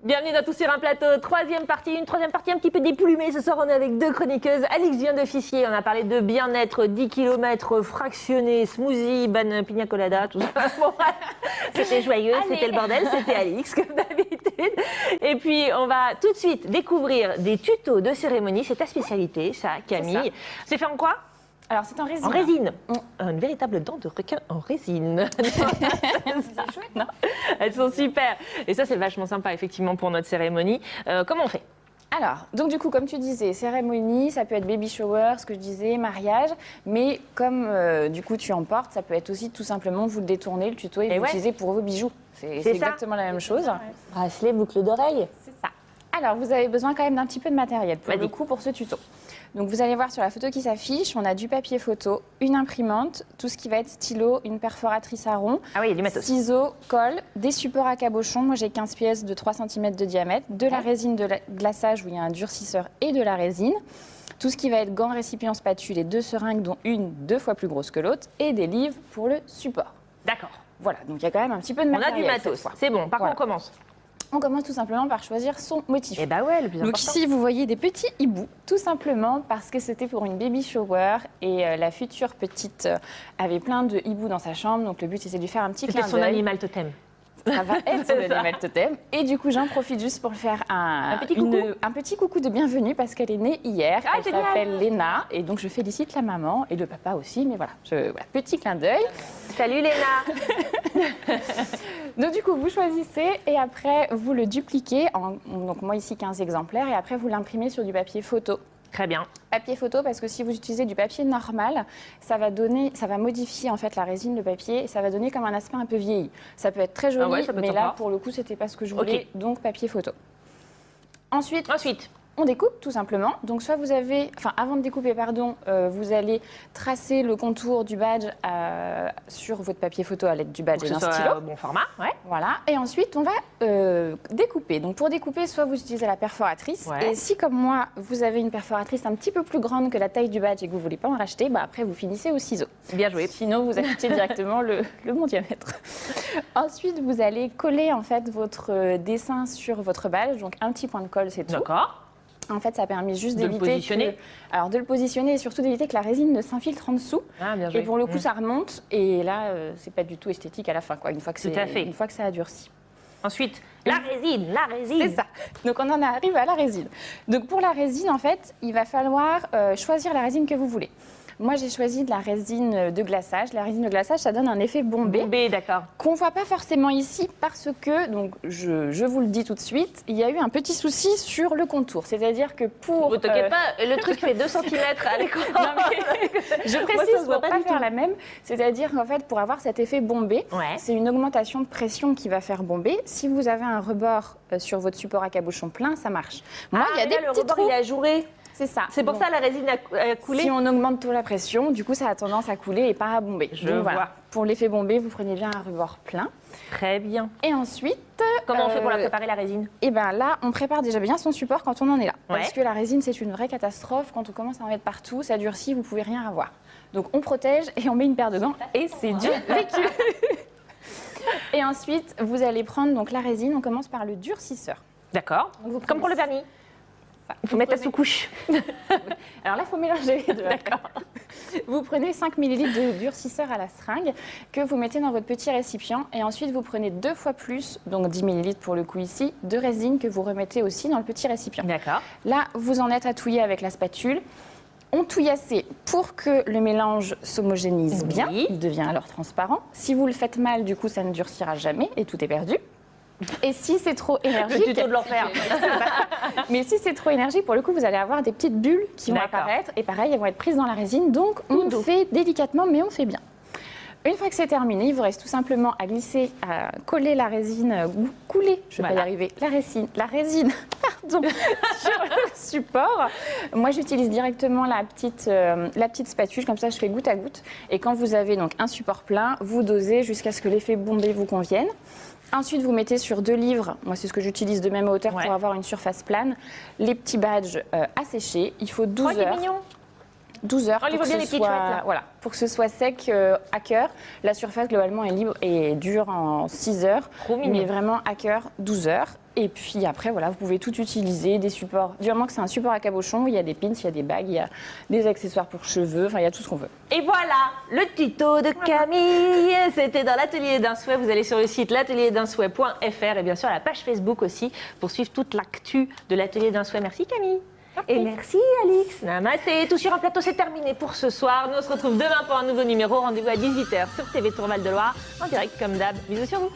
Bienvenue dans Tous sur un plateau, troisième partie un petit peu déplumée. Ce soir, on est avec deux chroniqueuses. Alix vient d'officier, on a parlé de bien-être, 10 km fractionnés, smoothie, pina colada, tout ça. Bon, c'était joyeux, c'était le bordel, c'était Alix, comme d'habitude. Et puis, on va tout de suite découvrir des tutos de cérémonie. C'est ta spécialité, ça, Camille. C'est fait en quoi ? Alors, c'est en résine. En résine. Une véritable dent de requin en résine. C'est chouette, non ? Elles sont super. Et ça, c'est vachement sympa, effectivement, pour notre cérémonie. Comment on fait ? Alors, donc du coup, comme tu disais, cérémonie, ça peut être baby shower, ce que je disais, mariage, mais comme du coup tu emportes, ça peut être aussi tout simplement vous le détournez, le tuto, et vous l'utilisez pour vos bijoux. C'est exactement la même chose. Bracelet, boucle d'oreille. C'est ça. Alors, vous avez besoin quand même d'un petit peu de matériel pour le coup pour ce tuto. Donc, vous allez voir sur la photo qui s'affiche, on a du papier photo, une imprimante, tout ce qui va être stylo, une perforatrice à rond, du matos. Ciseaux, colle, des supports à cabochon. Moi, j'ai 15 pièces de 3 cm de diamètre, de la résine de glaçage où il y a un durcisseur et de la résine. Tout ce qui va être gants, récipients, spatules et 2 seringues, dont une 2 fois plus grosse que l'autre, et des livres pour le support. D'accord. Voilà, donc il y a quand même un petit peu de matériel. On a du matos, c'est bon. Par contre, on commence. On commence tout simplement par choisir son motif. Et bah ouais, le plus important. Donc ici, vous voyez des petits hiboux, tout simplement parce que c'était pour une baby shower et la future petite avait plein de hiboux dans sa chambre. Donc le but, c'est de lui faire un petit clin d'œil. C'était son animal totem. Ça va être son animal totem. Et du coup, j'en profite juste pour faire un petit coucou de bienvenue parce qu'elle est née hier. Elle s'appelle Léna et donc je félicite la maman et le papa aussi. Mais voilà, petit clin d'œil. Salut Léna. Donc du coup, vous choisissez et après, vous le dupliquez. Donc moi ici, 15 exemplaires. Et après, vous l'imprimez sur du papier photo. Très bien. Papier photo, parce que si vous utilisez du papier normal, ça va modifier en fait la résine, le papier, et ça va donner comme un aspect un peu vieilli. Ça peut être très joli, mais là, pour le coup, c'était pas ce que je voulais, donc papier photo. Ensuite, on découpe tout simplement. Donc soit vous avez, avant de découper, vous allez tracer le contour du badge sur votre papier photo à l'aide du badge et d'un stylo. Bon format, Voilà. Et ensuite on va découper. Donc pour découper, soit vous utilisez la perforatrice. Et si comme moi vous avez une perforatrice un petit peu plus grande que la taille du badge et que vous voulez pas en racheter, après vous finissez au ciseau. Bien joué. Sinon vous achetez directement le bon diamètre. Ensuite vous allez coller en fait votre dessin sur votre badge. Donc un petit point de colle, c'est tout. D'accord. En fait, ça permet juste d'éviter de le positionner et surtout d'éviter que la résine ne s'infiltre en dessous. Bien joué. Et pour le coup, ça remonte. Et là, c'est pas du tout esthétique à la fin, une fois que ça a durci. Ensuite, la résine. C'est ça. Donc, on en arrive à la résine. Donc, pour la résine, en fait, il va falloir choisir la résine que vous voulez. Moi, j'ai choisi de la résine de glaçage. La résine de glaçage, ça donne un effet bombé. Bombé, d'accord. Qu'on ne voit pas forcément ici parce que, donc, je vous le dis tout de suite, il y a eu un petit souci sur le contour. C'est-à-dire que pour... Ne t'inquiète pas, le truc fait 2 cm à l'écran. Je précise pour ne pas faire la même. C'est-à-dire qu'en fait, pour avoir cet effet bombé, c'est une augmentation de pression qui va faire bomber. Si vous avez un rebord sur votre support à cabochon plein, ça marche. Moi, il y a des petits trous. Il est ajouré. C'est ça. C'est pour ça la résine a coulé. Si on augmente trop la pression, du coup, ça a tendance à couler et pas à bomber. Je vois. Pour l'effet bombé, vous prenez bien un rebord plein. Très bien. Et ensuite... Comment on fait pour la préparer, la résine ? Et bien là, on prépare déjà bien son support quand on en est là. Parce que la résine, c'est une vraie catastrophe. Quand on commence à en mettre partout, ça durcit, vous ne pouvez rien avoir. Donc on protège et on met une paire de gants et c'est du vécu. Et ensuite, vous allez prendre donc la résine. On commence par le durcisseur. D'accord. Comme pour le vernis. Il faut mettre la sous-couche. Alors là, il faut mélanger les deux. D'accord. Vous prenez 5 ml de durcisseur à la seringue que vous mettez dans votre petit récipient. Et ensuite, vous prenez 2 fois plus, donc 10 ml pour le coup ici, de résine que vous remettez aussi dans le petit récipient. D'accord. Là, vous en êtes à touiller avec la spatule. On touille assez pour que le mélange s'homogénise bien. Il devient alors transparent. Si vous le faites mal, du coup, ça ne durcira jamais et tout est perdu. Et si c'est trop énergique... Le tuto de l'enfer. Mais si c'est trop énergique, pour le coup, vous allez avoir des petites bulles qui vont apparaître. Et pareil, elles vont être prises dans la résine. Donc, on fait délicatement, mais on fait bien. Une fois que c'est terminé, il vous reste tout simplement à glisser, à coller la résine, ou couler, je ne vais pas y arriver, la résine sur le support. Moi, j'utilise directement la petite spatule, comme ça je fais goutte à goutte. Et quand vous avez donc un support plein, vous dosez jusqu'à ce que l'effet bombé vous convienne. Ensuite, vous mettez sur 2 livres, moi c'est ce que j'utilise de même hauteur pour avoir une surface plane, les petits badges à sécher. Il faut 12 heures. 12 heures pour que ce soit sec à cœur. La surface globalement est libre et dure en 6 heures, mais vraiment à cœur 12 heures. Et puis après, voilà, vous pouvez tout utiliser, des supports. Du moment que c'est un support à cabochon, il y a des pins, il y a des bagues, il y a des accessoires pour cheveux, enfin, il y a tout ce qu'on veut. Et voilà, le tuto de Camille. C'était dans l'atelier d'un souhait. Vous allez sur le site l'atelierdun-souhait.fr et bien sûr à la page Facebook aussi pour suivre toute l'actu de l'atelier d'un souhait. Merci Camille. Et merci Alix. Namasté. Tout sur un plateau, c'est terminé pour ce soir. Nous on se retrouve demain pour un nouveau numéro. Rendez-vous à 18h sur TV Tour Val de Loire en direct comme d'hab. Bisous sur vous.